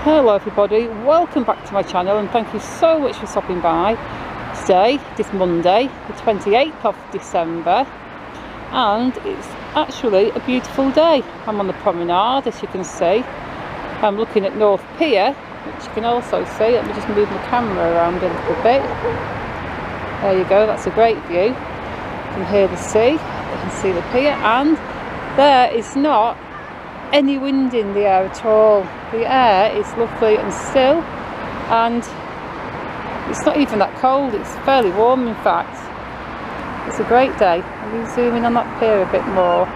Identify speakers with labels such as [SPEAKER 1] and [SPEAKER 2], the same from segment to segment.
[SPEAKER 1] Hello everybody, welcome back to my channel and thank you so much for stopping by today, this Monday, the 28th of December, and it's actually a beautiful day. I'm on the promenade, as you can see. I'm looking at North Pier, which you can also see. Let me just move my camera around a little bit. There you go, that's a great view. You can hear the sea, you can see the pier, and there is not any wind in the air at all. The air is lovely and still, and it's not even that cold, it's fairly warm in fact. It's a great day. Let me zoom in on that pier a bit more.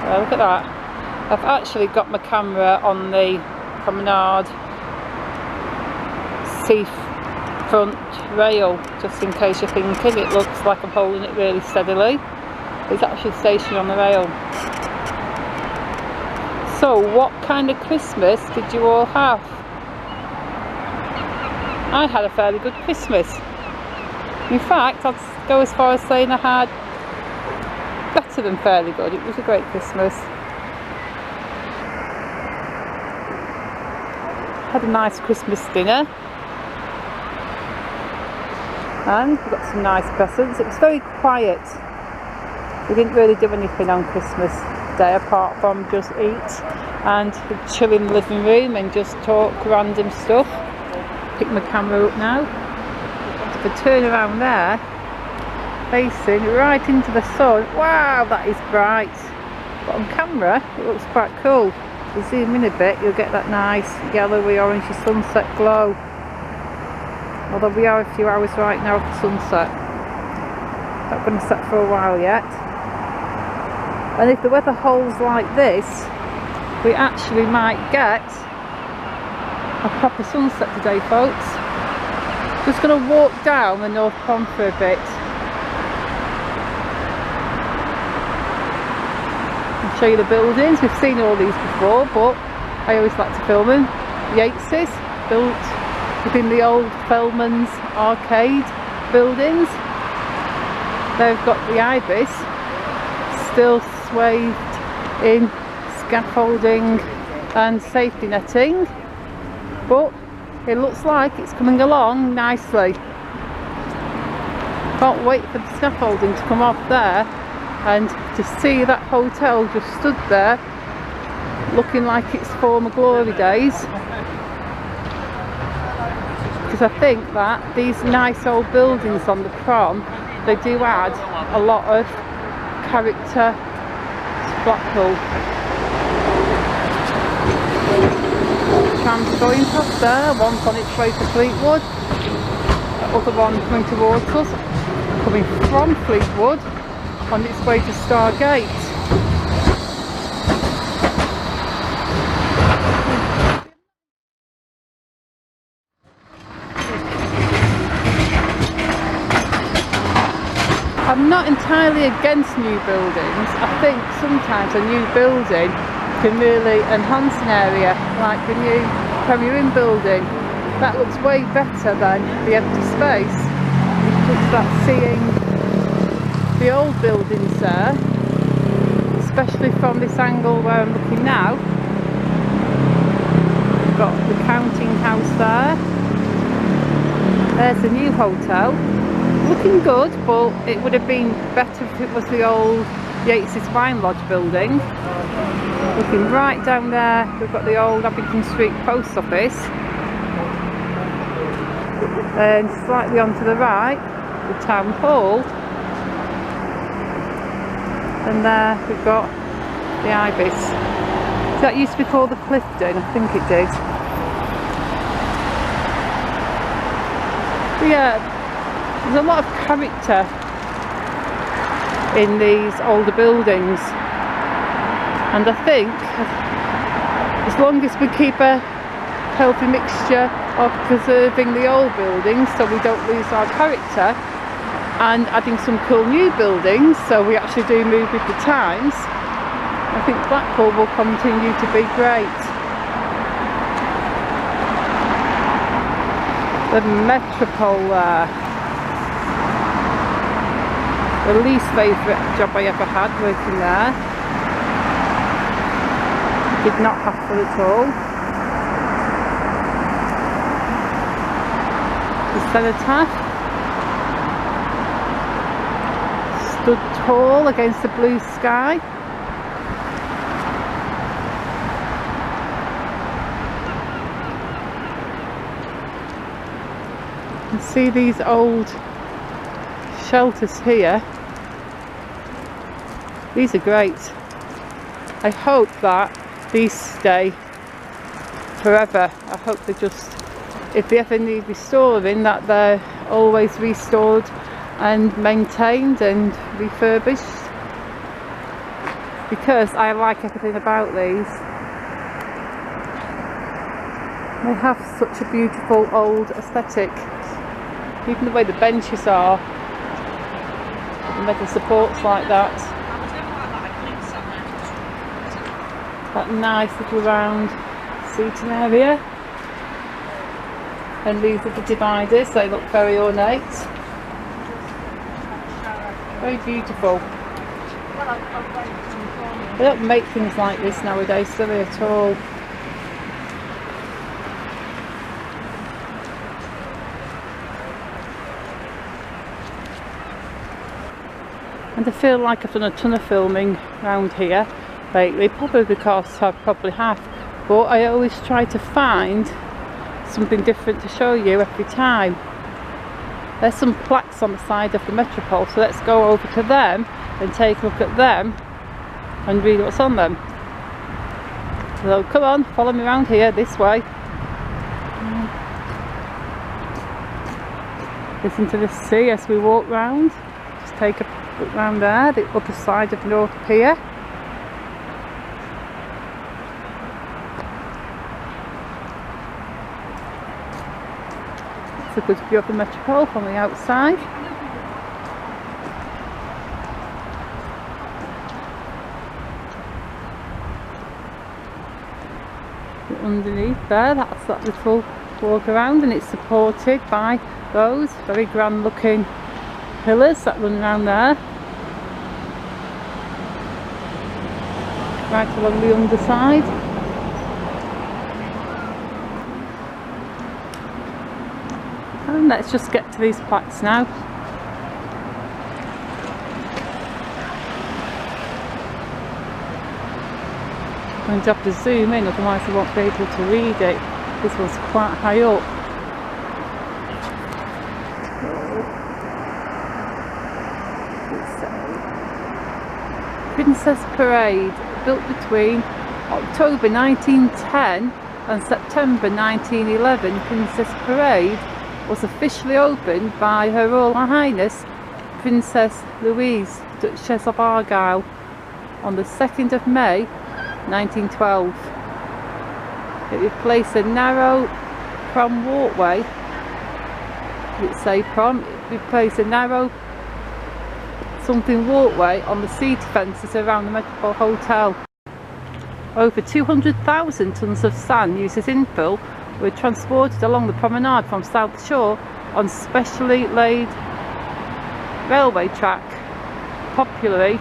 [SPEAKER 1] Oh, look at that. I've actually got my camera on the promenade seafront rail, just in case you're thinking it looks like I'm holding it really steadily. It's actually stationed on the rail. So what kind of Christmas did you all have? I had a fairly good Christmas. In fact, I'd go as far as saying I had better than fairly good. It was a great Christmas. Had a nice Christmas dinner. And we got some nice presents. It was very quiet. We didn't really do anything on Christmas Day apart from just eat and chill in the living room and just talk random stuff. Pick my camera up now. If I turn around there, facing right into the sun, wow, that is bright. But on camera, it looks quite cool. If you zoom in a bit, you'll get that nice yellowy, orangey sunset glow. Although we are a few hours right now of the sunset. Not going to set for a while yet. And if the weather holds like this, we actually might get a proper sunset today, folks. Just going to walk down the North Pond for a bit. I'll show you the buildings. We've seen all these before, but I always like to film them. Yateses, built within the old Fellman's arcade buildings. They've got the Ibis, still swathed in scaffolding and safety netting, but it looks like it's coming along nicely. Can't wait for the scaffolding to come off there and to see that hotel just stood there looking like its former glory days, because I think that these nice old buildings on the prom, they do add a lot of character to Blackpool. Trams going past there, one's on its way to Fleetwood, the other one coming towards us, coming from Fleetwood, on its way to Stargate. I'm not entirely against new buildings. I think sometimes a new building can really enhance an area, like the new Premier Inn building. That looks way better than the empty space. You can start seeing the old buildings there, especially from this angle where I'm looking now. We've got the counting house there. There's the new hotel. Looking good, but it would have been better if it was the old Yates's Wine Lodge building. Looking right down there, we've got the old Abington Street Post Office. And slightly on to the right, the Town Hall. And there we've got the Ibis. That used to be called the Clifton, I think it did. But yeah, there's a lot of character in these older buildings, and I think as long as we keep a healthy mixture of preserving the old buildings so we don't lose our character, and adding some cool new buildings so we actually do move with the times, I think Blackpool will continue to be great. The Metropole there. The least favourite job I ever had working there. Did not have to at all. The cenotaph stood tall against the blue sky. You can see these old shelters here. These are great. I hope that these stay forever. I hope they just, if they ever need restoring, that they're always restored and maintained and refurbished, because I like everything about these. They have such a beautiful old aesthetic. Even the way the benches are, the metal supports like that. That nice little round seating area. And these are the dividers, they look very ornate. Very beautiful. They don't make things like this nowadays, do they, at all? And I feel like I've done a ton of filming around here lately, probably because I probably have, but I always try to find something different to show you every time. There's some plaques on the side of the Metropole, so let's go over to them and take a look at them and read what's on them. So come on, follow me around here this way. Listen to the sea as we walk round. Just take a look round there, the other side of North Pier. It's a good view of the Metropole from the outside. Underneath there, that's that little walk around, and it's supported by those very grand looking pillars that run around there, right along the underside. And let's just get to these plaques now. I'm going to have to zoom in, otherwise I won't be able to read it. This one's quite high up. Princess Parade, built between October 1910 and September 1911. Princess Parade was officially opened by Her Royal Highness Princess Louise, Duchess of Argyll, on the 2nd of May 1912. It replaced a narrow prom walkway. Did it say prom? It replaced a narrow something walkway on the seat fences around the Metropole Hotel. Over 200,000 tonnes of sand used as infill were transported along the promenade from South Shore on specially laid railway track, popularly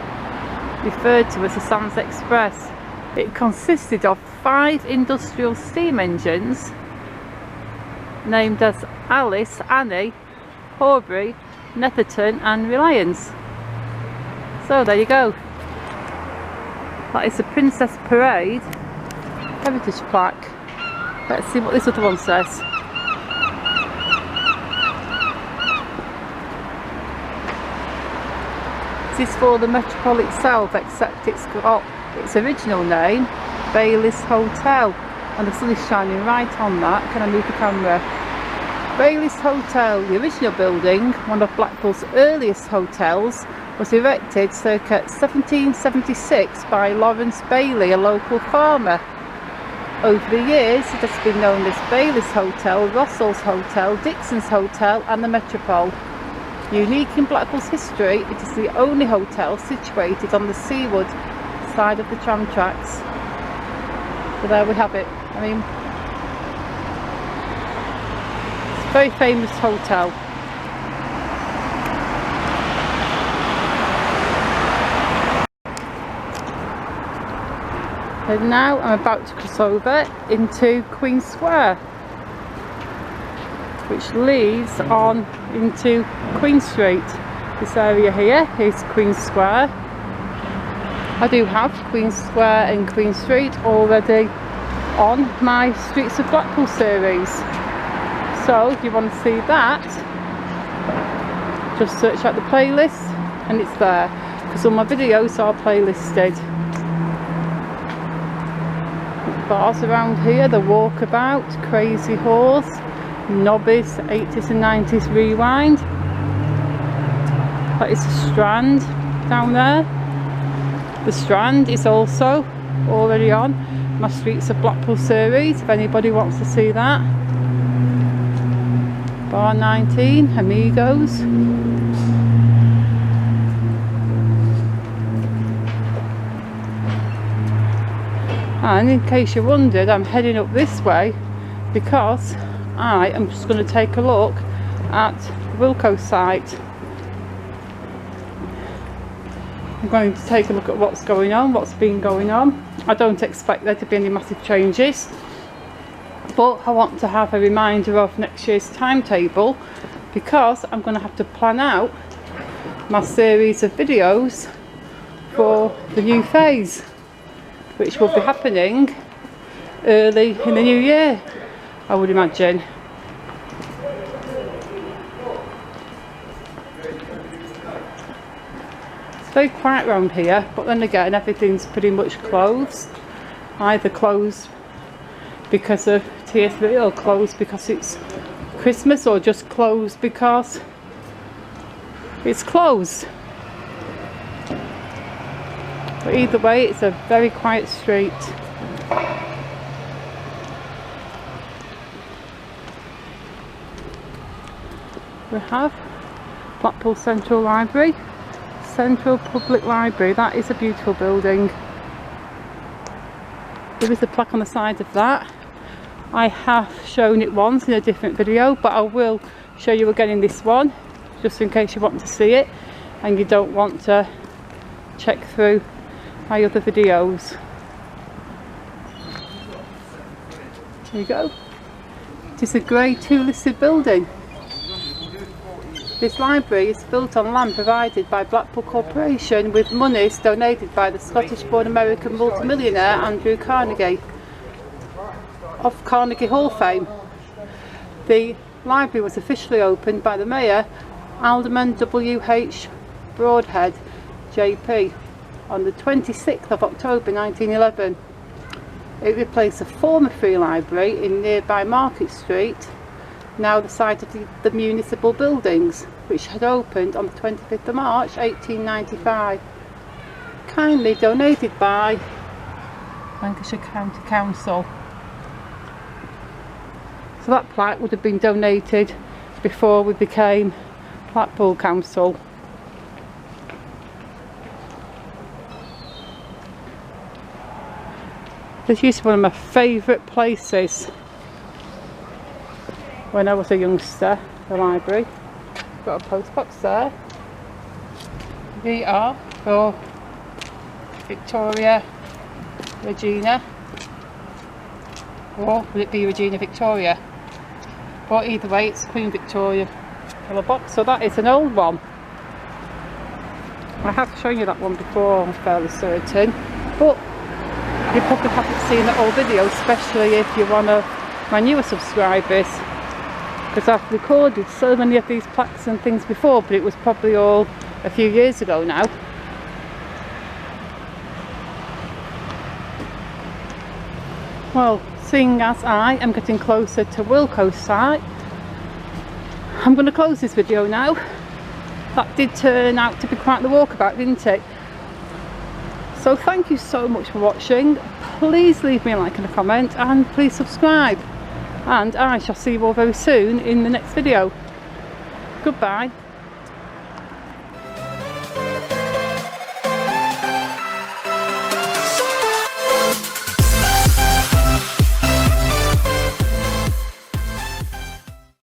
[SPEAKER 1] referred to as the Sands Express. It consisted of 5 industrial steam engines named as Alice, Annie, Horbury, Netherton and Reliance. So there you go. That is the Princess Parade Heritage Plaque. Let's see what this other one says. This is for the Metropole itself, except it's got its original name, Baylis Hotel, and the sun is shining right on that. Can I move the camera? Baylis Hotel, the original building, one of Blackpool's earliest hotels, was erected circa 1776 by Lawrence Bailey, a local farmer. Over the years it has been known as Baylis Hotel, Russell's Hotel, Dixon's Hotel and the Metropole. Unique in Blackpool's history, it is the only hotel situated on the seaward side of the tram tracks. So there we have it. I mean, it's a very famous hotel. And now I'm about to cross over into Queen Square, which leads on into Queen Street. This area here is Queen Square. I do have Queen Square and Queen Street already on my Streets of Blackpool series. So if you want to see that, just search out the playlist and it's there, because all my videos are playlisted. Bars around here, the Walkabout, Crazy Horse, Nobbies, 80s and 90s Rewind. That is the Strand down there. The Strand is also already on my Streets of Blackpool series, if anybody wants to see that. Bar 19, Amigos. And in case you wondered, I'm heading up this way because I am just going to take a look at the Wilko site. I'm going to take a look at what's going on, what's been going on. I don't expect there to be any massive changes, but I want to have a reminder of next year's timetable, because I'm going to have to plan out my series of videos for the new phase, which will be happening early in the new year, I would imagine. It's very quiet around here, but then again everything's pretty much closed. Either closed because of Tier 3 or closed because it's Christmas, or just closed because it's closed. But either way, it's a very quiet street. We have Blackpool Central Library, Central Public Library. That is a beautiful building. There is a plaque on the side of that. I have shown it once in a different video, but I will show you again in this one, just in case you want to see it and you don't want to check through my other videos. There you go. It is a grade 2 listed building. This library is built on land provided by Blackpool Corporation with monies donated by the Scottish-born American multimillionaire Andrew Carnegie of Carnegie Hall fame. The library was officially opened by the Mayor Alderman W.H. Broadhead, JP, on the 26th of October 1911. It replaced a former free library in nearby Market Street, now the site of the municipal buildings, which had opened on the 25th of March 1895. Kindly donated by Lancashire County Council. So that plaque would have been donated before we became Blackpool Council. This used to be one of my favourite places when I was a youngster, the library. Got a post box there. VR for Victoria Regina, or would it be Regina Victoria? But either way, it's Queen Victoria colour box. So that is an old one. I have shown you that one before, I'm fairly certain, but you probably haven't seen that old video, especially if you're one of my newer subscribers, because I've recorded so many of these plaques and things before, but it was probably all a few years ago now. Well, seeing as I am getting closer to Wilko's site, I'm going to close this video now. That did turn out to be quite the walkabout, didn't it? So thank you so much for watching. Please leave me a like and a comment, and please subscribe. And I shall see you all very soon in the next video. Goodbye.